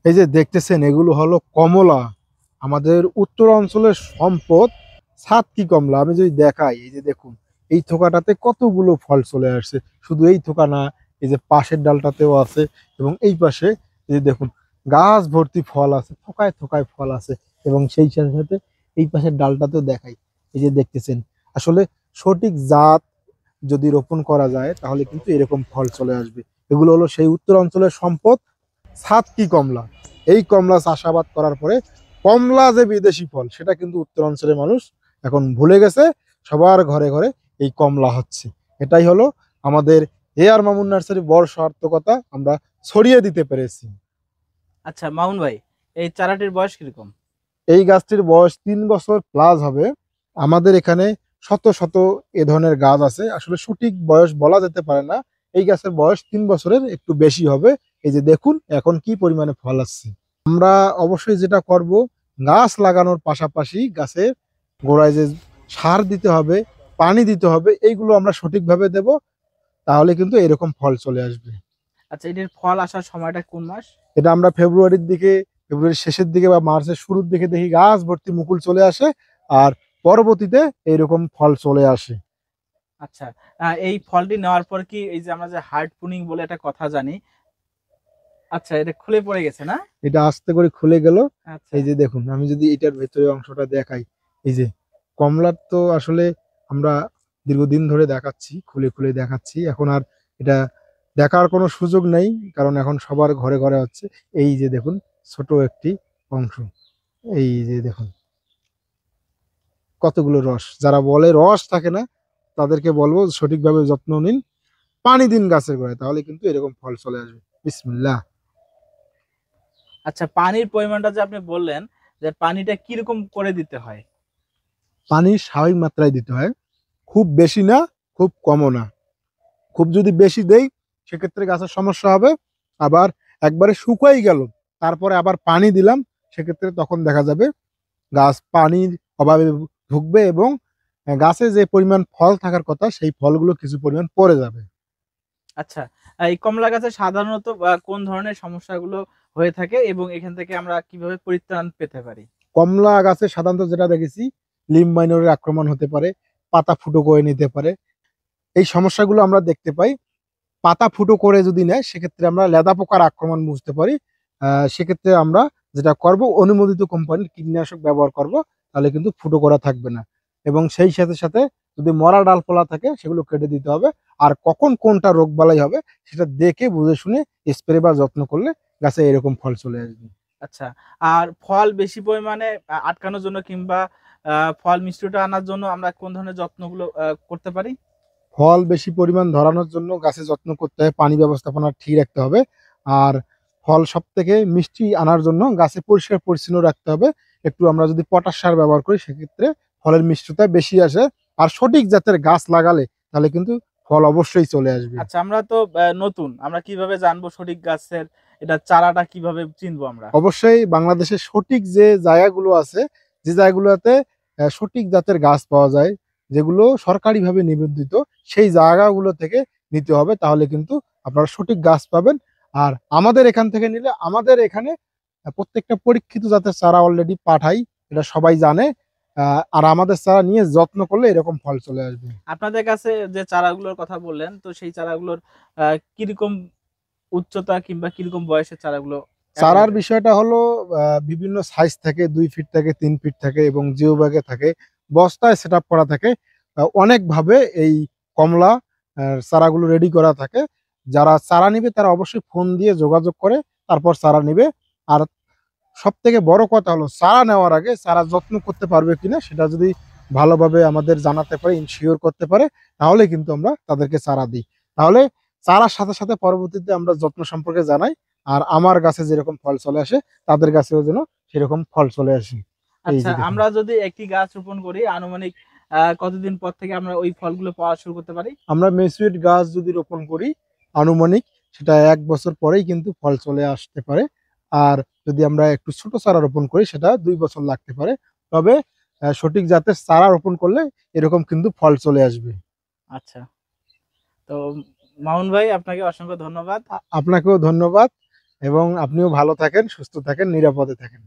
এই যে দেখতেছেন এগুলো হলো কমলা, আমাদের উত্তর অঞ্চলের সম্পদ। সাতকি কমলা আমি যদি দেখাই, এই যে দেখুন এই থোকাটাতে কতগুলো ফল চলে আসছে। শুধু এই থোকা না, এই যে পাশের ডালটাতেও আছে এবং এই পাশে এই যে দেখুন গাছ ভর্তি ফল আছে, থোকায় থোকায় ফল আছে। এবং সেই সাথে সাথে এই পাশের ডালটাতেও দেখাই, এই যে দেখতেছেন। আসলে সঠিক জাত যদি রোপণ করা যায় তাহলে কিন্তু এরকম ফল চলে আসবে। এগুলো হলো সেই উত্তর অঞ্চলের সম্পদ, সাতকি কমলা। এই কমলা চাষাবাদ করার পরে কমলা যে বিদেশি ফল সেটা কিন্তু উত্তর অঞ্চলের মানুষ এখন ভুলে গেছে। সবার ঘরে ঘরে এই কমলা হচ্ছে। এটাই হলো আমাদের আর মামুন নার্সারি বড় সার্থকতা, আমরা ছড়িয়ে দিতে পেরেছি। আচ্ছা মামুন ভাই, এই চারাটির বয়স কিরকম? এই গাছটির বয়স 3 বছর প্লাস হবে। আমাদের এখানে শত শত এ ধরনের গাছ আছে, আসলে সঠিক বয়স বলা যেতে পারে না। এই গাছের বয়স 3 বছরের একটু বেশি হবে। এই যে দেখুন এখন কি পরিমাণে ফল আসছে। আমরা অবশ্যই যেটা করব, গাছ লাগানোর পাশাপাশি গাছের গোড়ায় যে সার দিতে হবে, পানি দিতে হবে, এইগুলো আমরা সঠিকভাবে দেব, তাহলে কিন্তু এরকম ফল চলে আসবে। আচ্ছা, এটির ফল আসার সময়টা কোন মাস? এটা আমরা ফেব্রুয়ারির দিকে, ফেব্রুয়ারির শেষের দিকে বা মার্চের শুরুর দিকে দেখি গাছ ভর্তি মুকুল চলে আসে, আর পরবর্তীতে এইরকম ফল চলে আসে। আচ্ছা, এই ফলটি নেওয়ার পর কি এই যে আমরা যে হার্ড পুনিং বলে একটা কথা জানি, আচ্ছা এটা খুলে পড়ে গেছে না? এটা আস্তে করে খুলে গেল। আচ্ছা। এই যে দেখুন আমি যদি এটার ভেতরে অংশটা দেখাই, এই যে কমলার তো আসলে আমরা দীর্ঘদিন ধরে দেখাচ্ছি, খুলে খুলে দেখাচ্ছি, এখন আর এটা দেখার কোনো সুযোগ নেই, কারণ এখন সবার ঘরে ঘরে হচ্ছে। এই যে দেখুন ছোট একটি অংশ, এই যে দেখুন কতগুলো রস। যারা বলে রস থাকে না, তাদেরকে বলবো সঠিকভাবে যত্ন নিন, পানি দিন গাছের গোড়ায়, তাহলে কিন্তু এরকম ফল চলে আসবে। বিসমিল্লাহ। আচ্ছা, পানির পরিমাণটা যে আপনি বললেন, যে পানিটা কিরকম করে দিতে হয়? পানি স্বাভাবিক মাত্রায় দিতে হয়, খুব বেশি না, খুব কমও না। খুব যদি বেশি দেই সেক্ষেত্রে গাছের সমস্যা হবে। আবার একবারে শুকাই গেল তারপরে আবার পানি দিলাম, সেক্ষেত্রে তখন দেখা যাবে গাছ পানির অভাবে ভুগবে এবং গাছে যে পরিমাণ ফল থাকার কথা সেই ফলগুলো কিছু পরিমাণ পড়ে যাবে। আচ্ছা, এই কমলা গাছে সাধারণত কোন ধরনের সমস্যাগুলো হয়ে থাকে এবং এখান থেকে আমরা কিভাবে পরিত্রাণ পেতে পারি? কমলা গাছে সাধারণত যেটা দেখেছি, লিম মাইনরের আক্রমণ হতে পারে, পাতা ফুটো করে নিতে পারে, এই সমস্যাগুলো আমরা দেখতে পাই। পাতা ফুটো করে যদি নেয় সেক্ষেত্রে আমরা লেদা পোকার আক্রমণ বুঝতে পারি। সেক্ষেত্রে আমরা যেটা করব, অনুমোদিত কোম্পানির কীটনাশক ব্যবহার করব, তাহলে কিন্তু ফুটো করা থাকবে না। এবং সেই সাথে সাথে যদি মরা ডালপালা থাকে সেগুলো কেটে দিতে হবে। আর কখন কোনটা রোগবালাই হবে সেটা দেখে বুঝে শুনে স্প্রে বা যত্ন করলে গাছে এরকম ফল চলে আসবে। আচ্ছা, আর ফল বেশি পরিমাণে আটকানোর জন্য কিংবা ফল মিষ্টটা আনার জন্য আমরা কোন ধরনের যত্নগুলো করতে পারি? ফল বেশি পরিমাণ ধরানোর জন্য গাছে যত্ন করতে হয়, পানি ব্যবস্থাপনা ঠিক রাখতে হবে। আর ফল সব থেকে মিষ্টি আনার জন্য গাছে পরিষ্কার পরিচ্ছন্ন রাখতে হবে। একটু আমরা যদি পটাশ সার ব্যবহার করি সেক্ষেত্রে ফলের মিষ্টতা বেশি আসে। আর সঠিক জাতের গাছ লাগালে তাহলে কিন্তু ফল অবশ্যই চলে আসবে। আচ্ছা, আমরা তো নতুন, আমরা কিভাবে জানবো সঠিক গাছের এটা চারাটা কিভাবে চিনবো আমরা? অবশ্যই বাংলাদেশের সঠিক যে জায়গাগুলো আছে, যে জায়গাগুলোতে সঠিক জাতের গাছ পাওয়া যায়, যেগুলো সরকারিভাবে নিবন্ধিত, সেই জায়গাগুলো থেকে নিতে হবে, তাহলে কিন্তু আপনারা সঠিক গাছ পাবেন। আর আমাদের এখান থেকে নিলে আমাদের এখানে প্রত্যেকটা পরীক্ষিত জাতের চারা অলরেডি পাঠাই, এটা সবাই জানে। আর আমাদের চারা নিয়ে যত্ন করলে এরকম ফল চলে আসবে। আপনাদের কাছে যে চারাগুলোর কথা বললেন, তো সেই চারাগুলোর কিরকম উচ্চতা কিংবা কিরকম বয়সের চারাগুলো চারার অ্যাভেলেবেল? বিষয়টা হলো বিভিন্ন সাইজ থাকে, 2 ফিট থাকে, 3 ফিট থাকে এবং জিও ব্যাগে থাকে, বস্তায় সেট আপ করা থাকে। অনেকভাবে এই কমলা চারাগুলো রেডি করা থাকে। যারা চারা নিবে তারা অবশ্যই ফোন দিয়ে যোগাযোগ করে তারপর চারা নিবে। আর সব থেকে বড় কথা হলো চারা নেওয়ার আগে চারা যত্ন করতে পারবে কিনা সেটা যদি ভালোভাবে আমাদের জানাতে পারে, ইনশিওর করতে পারে, তাহলে কিন্তু আমরা তাদেরকে চারা দিই। তাহলে চারার সাথে সাথে পরবর্তীতে আমরা যত্ন সম্পর্কে জানাই। আর আমার গাছে যেরকম ফল চলে আসে তাদের গাছেও যেন সেরকম ফল চলে আসে। এই আচ্ছা, যে দেখুন, আমরা যদি একটি গাছ রোপণ করি আনুমানিক কতদিন পর থেকে আমরা ওই ফলগুলো পাওয়া শুরু করতে পারি? আমরা মেচুইড গাছ যদি রোপণ করি আনুমানিক সেটা 1 বছর পরেই কিন্তু ফল চলে আসতে পারে। আর যদি আমরা একটু ছোট চারা রোপণ করি সেটা 2 বছর লাগতে পারে। তবে সঠিক জাতের চারা রোপণ করলে এরকম কিন্তু ফল চলে আসবে। আচ্ছা, তো মামুন ভাই আপনাকে অসংখ্য ধন্যবাদ। আপনাকেও ধন্যবাদ। এবং আপনিও ভালো থাকেন, সুস্থ থাকেন, নিরাপদে থাকেন।